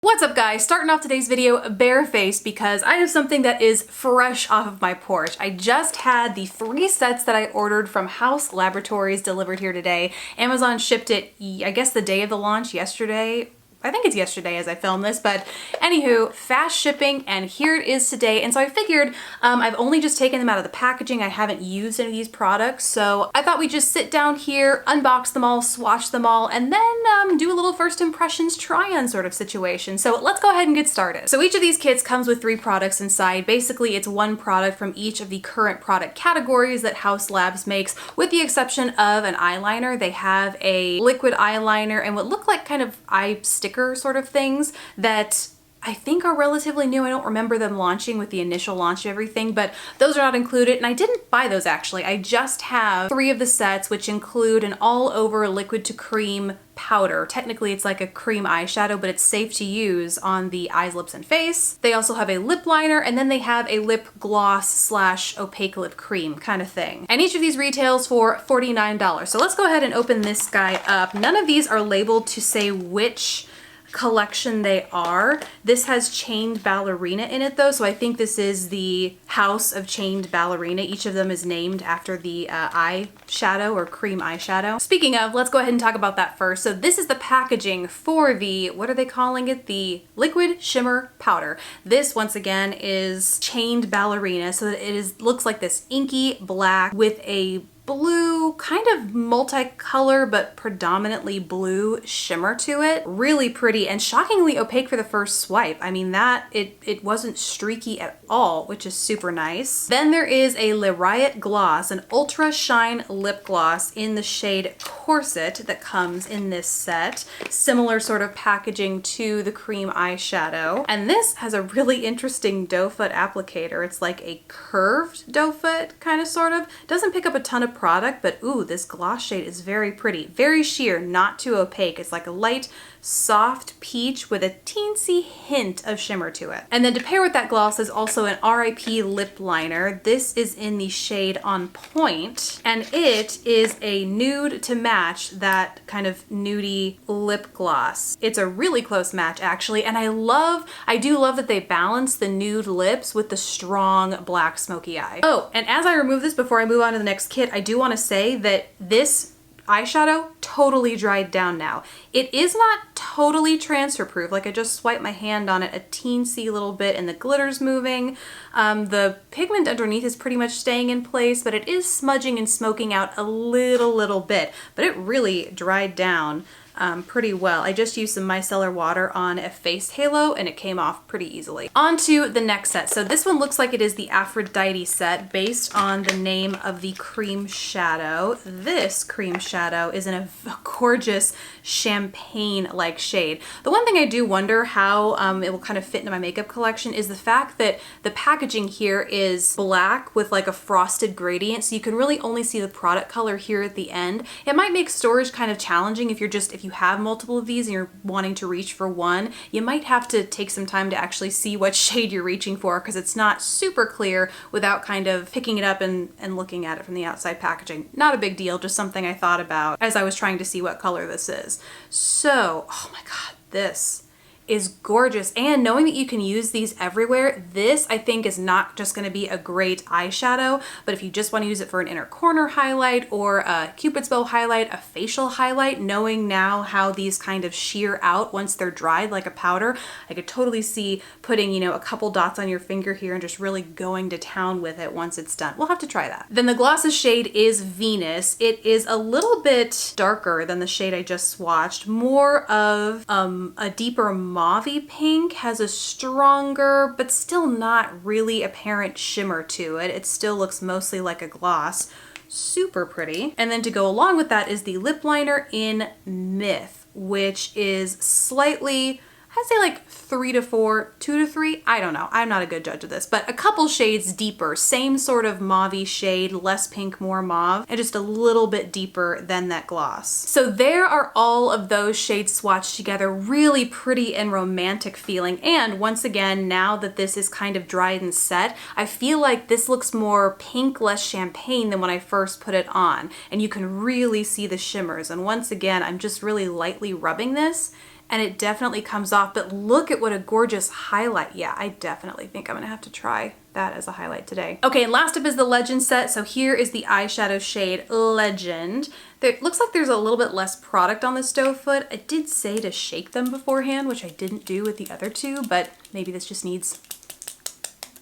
What's up guys? Starting off today's video barefaced because I have something that is fresh off of my porch. I just had the 3 sets that I ordered from Haus Laboratories delivered here today. Amazon shipped it, I guess the day of the launch, yesterday. I think it's yesterday as I film this, but anywho, fast shipping, and here it is today. And so I figured I've only just taken them out of the packaging. I haven't used any of these products, so I thought we'd just sit down here, unbox them all, swatch them all, and then do a little first impressions try-on sort of situation. So let's go ahead and get started. So each of these kits comes with 3 products inside. Basically, it's 1 product from each of the current product categories that Haus Labs makes, with the exception of an eyeliner. They have a liquid eyeliner and what look like kind of eye sticker sort of things that I think are relatively new. I don't remember them launching with the initial launch of everything, but those are not included, and I didn't buy those actually. I just have 3 of the sets, which include an all-over liquid to cream powder. Technically it's like a cream eyeshadow, but it's safe to use on the eyes, lips, and face. They also have a lip liner, and then they have a lip gloss slash opaque lip cream kind of thing. And each of these retails for $49. So let's go ahead and open this guy up. None of these are labeled to say which collection they are. This has Chained Ballerina in it though, so I think this is the House of Chained Ballerina. Each of them is named after the eyeshadow or cream eyeshadow. Speaking of, let's go ahead and talk about that first. So this is the packaging for the, what are they calling it? The liquid shimmer powder. This once again is Chained Ballerina, so that it looks like this inky black with a blue, kind of multicolor, but predominantly blue shimmer to it. Really pretty and shockingly opaque for the first swipe. I mean, that it wasn't streaky at all, which is super nice. Then there is a Le Riot Gloss, an Ultra Shine lip gloss in the shade Corset that comes in this set. Similar sort of packaging to the cream eyeshadow. And this has a really interesting doe foot applicator. It's like a curved doe foot, kind of sort of. Doesn't pick up a ton of product, but ooh, this gloss shade is very pretty. Very sheer, not too opaque. It's like a light, soft peach with a teensy hint of shimmer to it. And then to pair with that gloss is also an RIP lip liner. This is in the shade On Point, and it is a nude to match that kind of nudie lip gloss. It's a really close match actually, and I do love that they balance the nude lips with the strong black smoky eye. Oh, and as I remove this before I move on to the next kit, I do want to say that this eyeshadow totally dried down now. It is not totally transfer proof. Like I just swiped my hand on it a teensy little bit and the glitter's moving. The pigment underneath is pretty much staying in place, but it is smudging and smoking out a little bit. But it really dried down pretty well. I just used some micellar water on a face halo and it came off pretty easily. On to the next set. So this one looks like it is the Aphrodite set based on the name of the cream shadow. This cream shadow is in a gorgeous champagne-like shade. The one thing I do wonder how it will kind of fit into my makeup collection is the fact that the packaging here is black with like a frosted gradient, so you can really only see the product color here at the end. It might make storage kind of challenging if you have multiple of these and you're wanting to reach for one. You might have to take some time to actually see what shade you're reaching for, because it's not super clear without kind of picking it up and looking at it from the outside packaging. Not a big deal, just something I thought about as I was trying to see what color this is. So, oh my god, this is gorgeous. And knowing that you can use these everywhere, this I think is not just going to be a great eyeshadow, but if you just want to use it for an inner corner highlight or a Cupid's bow highlight, a facial highlight, knowing now how these kind of sheer out once they're dried like a powder, I could totally see putting, you know, a couple dots on your finger here and just really going to town with it once it's done. We'll have to try that. Then the glosses shade is Venus. It is a little bit darker than the shade I just swatched, more of a deeper mauve-y pink, has a stronger but still not really apparent shimmer to it. It still looks mostly like a gloss. Super pretty. And then to go along with that is the lip liner in Myth, which is slightly, I'd say like 3 to 4, 2 to 3, I don't know. I'm not a good judge of this, but a couple shades deeper, same sort of mauve-y shade, less pink, more mauve, and just a little bit deeper than that gloss. So there are all of those shades swatched together, really pretty and romantic feeling. And once again, now that this is kind of dried and set, I feel like this looks more pink, less champagne than when I first put it on. And you can really see the shimmers. And once again, I'm just really lightly rubbing this, and it definitely comes off, but look at what a gorgeous highlight. Yeah, I definitely think I'm gonna have to try that as a highlight today. Okay, and last up is the Legend set. So here is the eyeshadow shade Legend. It looks like there's a little bit less product on this doe foot. I did say to shake them beforehand, which I didn't do with the other two, but maybe this just needs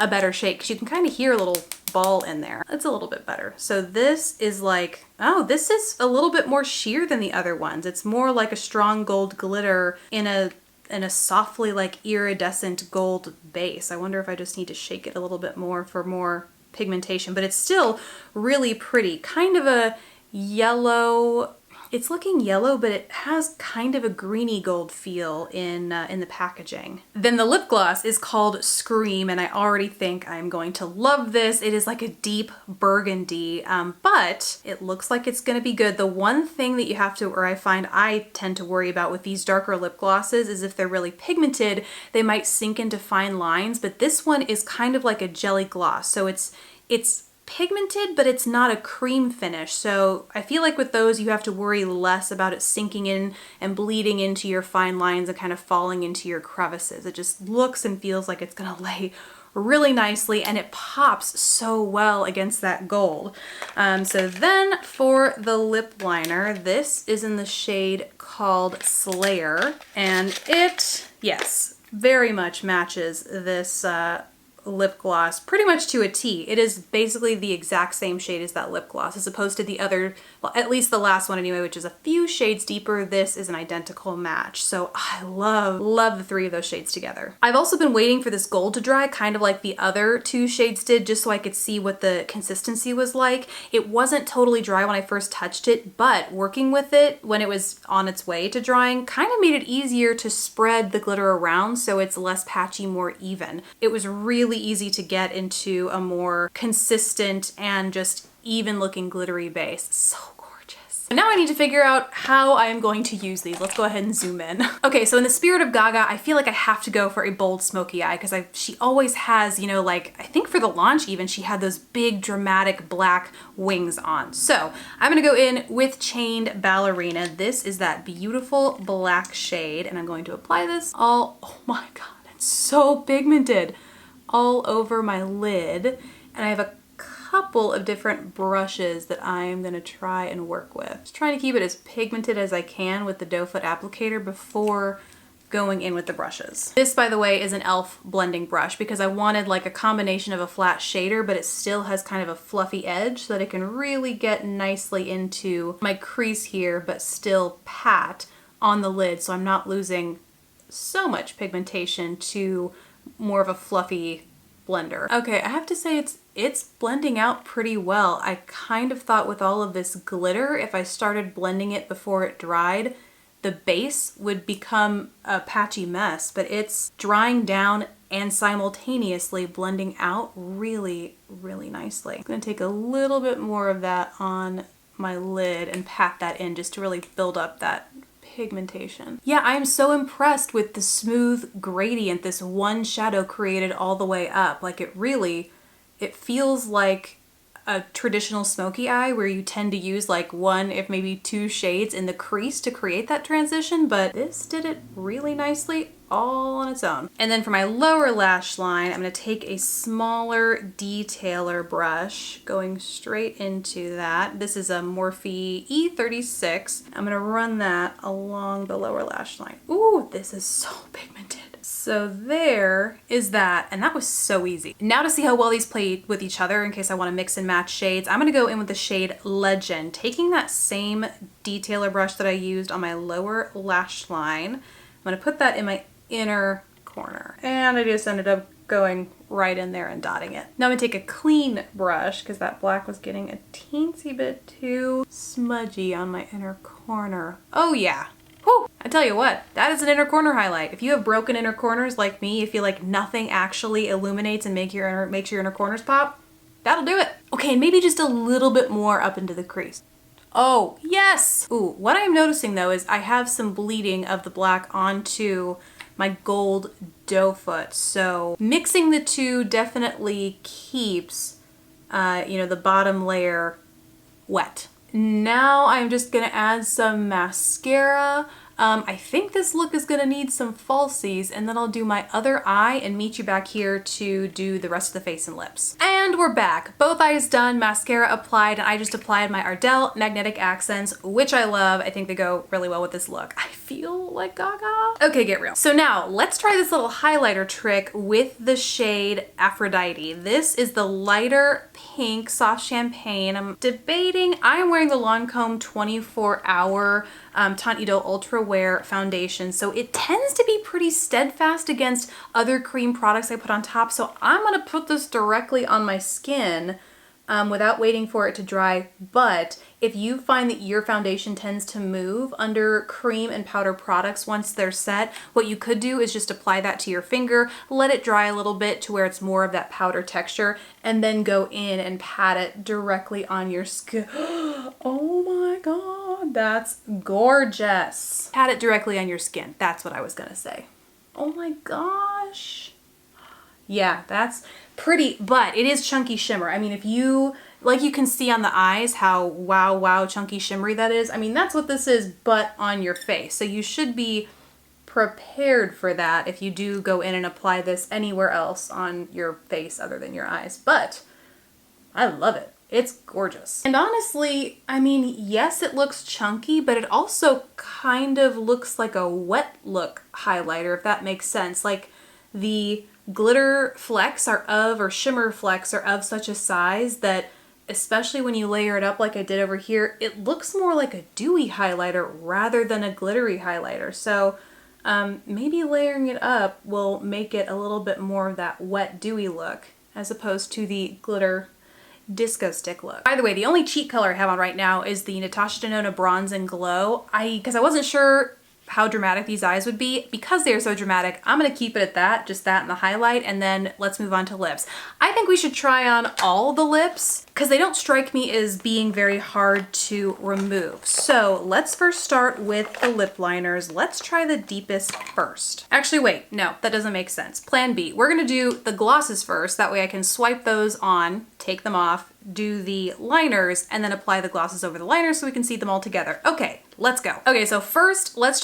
a better shake, because you can kind of hear a little ball in there. It's a little bit better. So this is like, oh, this is a little bit more sheer than the other ones. It's more like a strong gold glitter in a softly like iridescent gold base. I wonder if I just need to shake it a little bit more for more pigmentation, but it's still really pretty. Kind of a yellow. It's looking yellow, but it has kind of a greeny gold feel in the packaging. Then the lip gloss is called Scream, and I already think I'm going to love this. It is like a deep burgundy, but it looks like it's gonna be good. The one thing that you have to, or I tend to worry about with these darker lip glosses is if they're really pigmented, they might sink into fine lines, but this one is kind of like a jelly gloss. So it's pigmented, but it's not a cream finish. So I feel like with those, you have to worry less about it sinking in and bleeding into your fine lines and kind of falling into your crevices. It just looks and feels like it's gonna lay really nicely, and it pops so well against that gold. So then for the lip liner, this is in the shade called Slayer, and it, yes, very much matches this lip gloss pretty much to a T. It is basically the exact same shade as that lip gloss, as opposed to the other, well, at least the last one anyway, which is a few shades deeper. This is an identical match. So I love the three of those shades together. I've also been waiting for this gold to dry, kind of like the other two shades did, just so I could see what the consistency was like. It wasn't totally dry when I first touched it, but working with it when it was on its way to drying kind of made it easier to spread the glitter around so it's less patchy, more even. It was really easy to get into a more consistent and just even looking glittery base. So gorgeous. Now I need to figure out how I am going to use these. Let's go ahead and zoom in. Okay, so in the spirit of Gaga, I feel like I have to go for a bold smoky eye, because she always has, you know, like, I think for the launch even, she had those big dramatic black wings on. So I'm gonna go in with Chained Ballerina. This is that beautiful black shade, and I'm going to apply this all, oh my God, it's so pigmented, all over my lid. And I have a couple of different brushes that I'm gonna try and work with. Just trying to keep it as pigmented as I can with the doe foot applicator before going in with the brushes. This, by the way, is an e.l.f. blending brush, because I wanted like a combination of a flat shader, but it still has kind of a fluffy edge so that it can really get nicely into my crease here, but still pat on the lid, so I'm not losing so much pigmentation to more of a fluffy blender. Okay, I have to say it's blending out pretty well. I kind of thought with all of this glitter, if I started blending it before it dried, the base would become a patchy mess, but it's drying down and simultaneously blending out really, really nicely. I'm gonna take a little bit more of that on my lid and pat that in just to really build up that pigmentation. Yeah, I'm so impressed with the smooth gradient this one shadow created all the way up. Like it feels like a traditional smoky eye where you tend to use like one, if maybe two shades in the crease to create that transition, but this did it really nicely all on its own. And then for my lower lash line, I'm gonna take a smaller detailer brush going straight into that. This is a Morphe E36. I'm gonna run that along the lower lash line. Ooh, this is so pigmented. So there is that, and that was so easy. Now to see how well these play with each other in case I wanna mix and match shades, I'm gonna go in with the shade Legend, taking that same detailer brush that I used on my lower lash line. I'm gonna put that in my inner corner, and I just ended up going right in there and dotting it. Now I'm gonna take a clean brush because that black was getting a teensy bit too smudgy on my inner corner. Oh yeah. Whew. I tell you what, that is an inner corner highlight. If you have broken inner corners like me, you feel like nothing actually illuminates and makes your inner corners pop, that'll do it. Okay, and maybe just a little bit more up into the crease. Oh, yes! Ooh, what I'm noticing though is I have some bleeding of the black onto my gold doe foot. So mixing the two definitely keeps, you know, the bottom layer wet. Now I'm just gonna add some mascara. I think this look is gonna need some falsies, and then I'll do my other eye and meet you back here to do the rest of the face and lips. And we're back. Both eyes done, mascara applied, and I just applied my Ardell Magnetic Accents, which I love. I think they go really well with this look. I feel like Gaga. Okay, get real. So now let's try this little highlighter trick with the shade Aphrodite. This is the lighter pink soft champagne. I'm debating, I'm wearing the Lancome 24-hour Teint Idole Ultra Wear foundation, so it tends to be pretty steadfast against other cream products I put on top, so I'm gonna put this directly on my skin without waiting for it to dry. But if you find that your foundation tends to move under cream and powder products once they're set, what you could do is just apply that to your finger, let it dry a little bit to where it's more of that powder texture, and then go in and pat it directly on your skin. Oh my God, that's gorgeous. Pat it directly on your skin. That's what I was gonna say. Oh my gosh. Yeah, that's pretty, but it is chunky shimmer. I mean, if you, like you can see on the eyes how wow chunky shimmery that is. I mean, that's what this is, but on your face. So you should be prepared for that if you do go in and apply this anywhere else on your face other than your eyes. But I love it. It's gorgeous. And honestly, I mean, yes, it looks chunky, but it also kind of looks like a wet look highlighter, if that makes sense. Like the glitter flecks are of, or shimmer flecks are of such a size that, especially when you layer it up like I did over here, it looks more like a dewy highlighter rather than a glittery highlighter. So maybe layering it up will make it a little bit more of that wet dewy look as opposed to the glitter disco stick look. By the way, the only cheat color I have on right now is the Natasha Denona Bronze and Glow. Because I wasn't sure how dramatic these eyes would be. Because they are so dramatic, I'm gonna keep it at that, just that and the highlight, and then let's move on to lips. I think we should try on all the lips because they don't strike me as being very hard to remove. So let's first start with the lip liners. Let's try the deepest first. Actually, wait, no, that doesn't make sense. Plan B. We're gonna do the glosses first. That way I can swipe those on, take them off, do the liners, and then apply the glosses over the liners so we can see them all together. Okay, let's go. Okay, so first, let's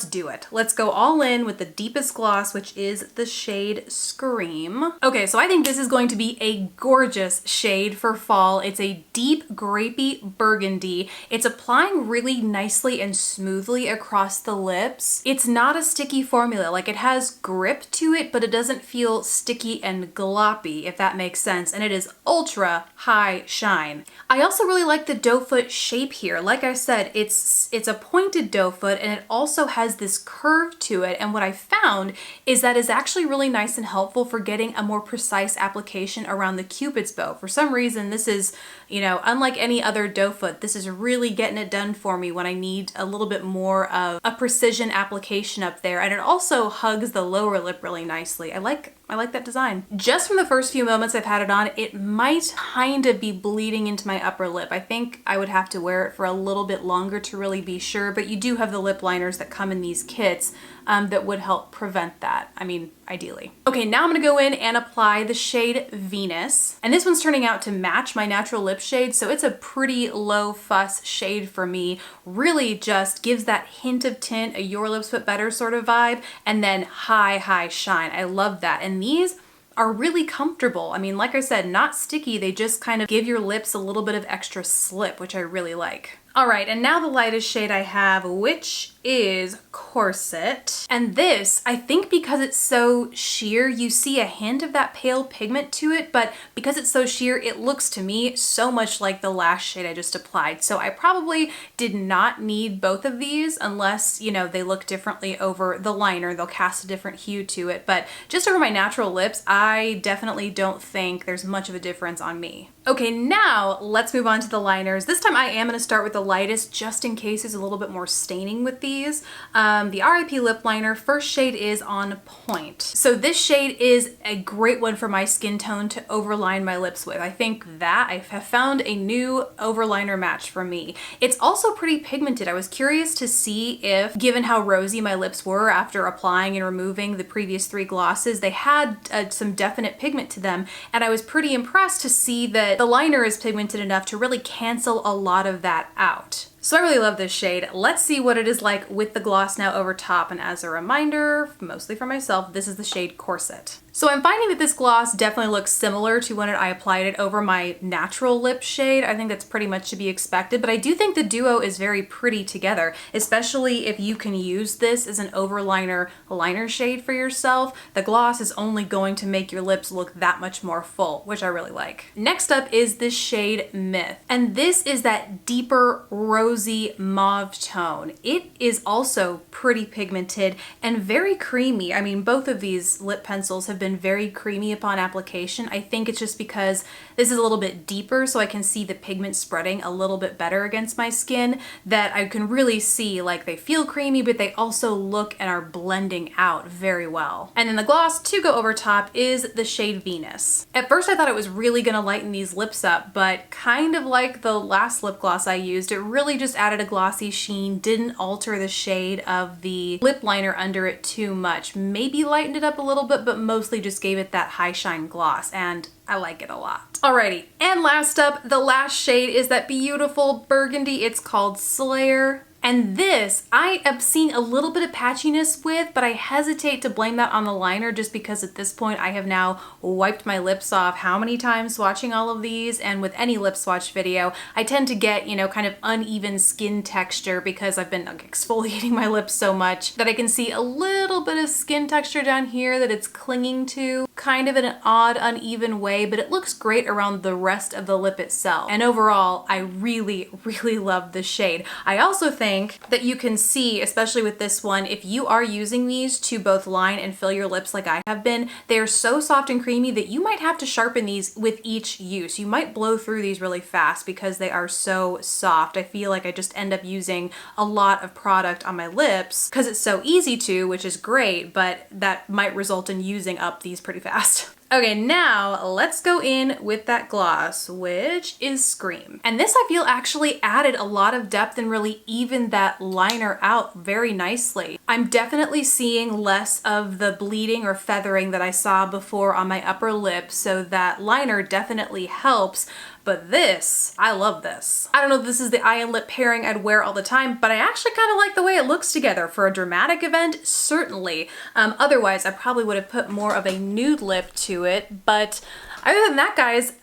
do it. Let's go all in with the deepest gloss, which is the shade Scream. Okay, so I think this is going to be a gorgeous shade for fall. It's a deep grapey burgundy. It's applying really nicely and smoothly across the lips. It's not a sticky formula. Like, it has grip to it, but it doesn't feel sticky and gloppy, if that makes sense. And it is ultra high shine. I also really like the doe foot shape here. Like I said, it's a pointed doe foot, and it also has this curve to it, and what I found is that is actually really nice and helpful for getting a more precise application around the cupid's bow. For some reason, this is, you know, unlike any other doe foot, this is really getting it done for me when I need a little bit more of a precision application up there, and it also hugs the lower lip really nicely. I like that design. Just from the first few moments I've had it on, it might kind of be bleeding into my upper lip. I think I would have to wear it for a little bit longer to really be sure, but you do have the lip liners that come in these kits that would help prevent that. I mean, ideally. Okay, now I'm gonna go in and apply the shade Venus. And this one's turning out to match my natural lip shade, so it's a pretty low fuss shade for me. Really just gives that hint of tint, a your lips but better sort of vibe, and then high shine. I love that. And these are really comfortable. I mean, like I said, not sticky. They just kind of give your lips a little bit of extra slip, which I really like. All right, and now the lightest shade I have, which is Corset. And this, I think because it's so sheer, you see a hint of that pale pigment to it, but because it's so sheer, it looks to me so much like the last shade I just applied. So I probably did not need both of these unless, you know, they look differently over the liner. They'll cast a different hue to it, but just over my natural lips, I definitely don't think there's much of a difference on me. Okay, now let's move on to the liners. This time I am gonna start with the lightest just in case there's a little bit more staining with these. The RIP lip liner, first shade is On Point. So this shade is a great one for my skin tone to overline my lips with. I think that I have found a new overliner match for me. It's also pretty pigmented. I was curious to see if, given how rosy my lips were after applying and removing the previous 3 glosses, they had some definite pigment to them, and I was pretty impressed to see that the liner is pigmented enough to really cancel a lot of that out. So I really love this shade. Let's see what it is like with the gloss now over top. And as a reminder, mostly for myself, this is the shade Corset. So I'm finding that this gloss definitely looks similar to when I applied it over my natural lip shade. I think that's pretty much to be expected, but I do think the duo is very pretty together, especially if you can use this as an overliner liner shade for yourself. The gloss is only going to make your lips look that much more full, which I really like. Next up is this shade Myth, and this is that deeper rosy mauve tone. It is also pretty pigmented and very creamy. I mean, both of these lip pencils have been very creamy upon application. I think it's just because this is a little bit deeper, so I can see the pigment spreading a little bit better against my skin, that I can really see like they feel creamy, but they also look and are blending out very well. And then the gloss to go over top is the shade Venus. At first I thought it was really gonna lighten these lips up, but kind of like the last lip gloss I used, it really just added a glossy sheen, didn't alter the shade of the lip liner under it too much. Maybe lightened it up a little bit, but mostly just gave it that high shine gloss, and I like it a lot. Alrighty, and last up, the last shade is that beautiful burgundy. It's called Slayer. And this, I am seeing a little bit of patchiness with, but I hesitate to blame that on the liner just because at this point I have now wiped my lips off how many times watching all of these, and with any lip swatch video, I tend to get, you know, kind of uneven skin texture because I've been exfoliating my lips so much that I can see a little bit of skin texture down here that it's clinging to, kind of in an odd, uneven way, but it looks great around the rest of the lip itself. And overall, I really, really love this shade. I also think that you can see, especially with this one, if you are using these to both line and fill your lips like I have been, they are so soft and creamy that you might have to sharpen these with each use. You might blow through these really fast because they are so soft. I feel like I just end up using a lot of product on my lips because it's so easy to, which is great, but that might result in using up these pretty fast. Okay, now let's go in with that gloss, which is Scream. And this I feel actually added a lot of depth and really evened that liner out very nicely. I'm definitely seeing less of the bleeding or feathering that I saw before on my upper lip, so that liner definitely helps. But this, I love this. I don't know if this is the eye and lip pairing I'd wear all the time, but I actually kind of like the way it looks together. For a dramatic event, certainly. Otherwise, I probably would have put more of a nude lip to it, but other than that, guys,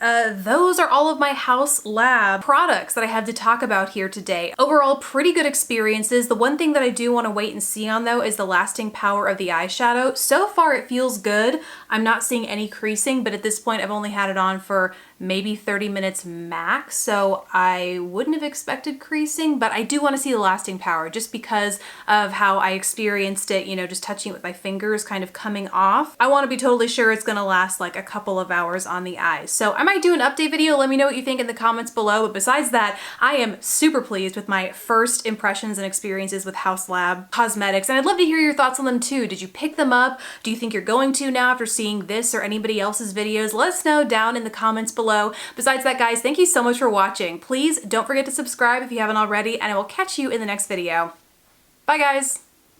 those are all of my Haus Lab products that I have to talk about here today. Overall, pretty good experiences. The one thing that I do want to wait and see on though is the lasting power of the eyeshadow. So far it feels good. I'm not seeing any creasing, but at this point I've only had it on for maybe 30 minutes max, so I wouldn't have expected creasing, but I do want to see the lasting power just because of how I experienced it, you know, just touching it with my fingers kind of coming off. I want to be totally sure it's going to last like a couple of hours on the eyes. So I might do an update video. Let me know what you think in the comments below. But besides that, I am super pleased with my first impressions and experiences with Haus Lab cosmetics. And I'd love to hear your thoughts on them too. Did you pick them up? Do you think you're going to now after seeing this or anybody else's videos? Let us know down in the comments below. Besides that, guys, thank you so much for watching. Please don't forget to subscribe if you haven't already, and I will catch you in the next video. Bye, guys.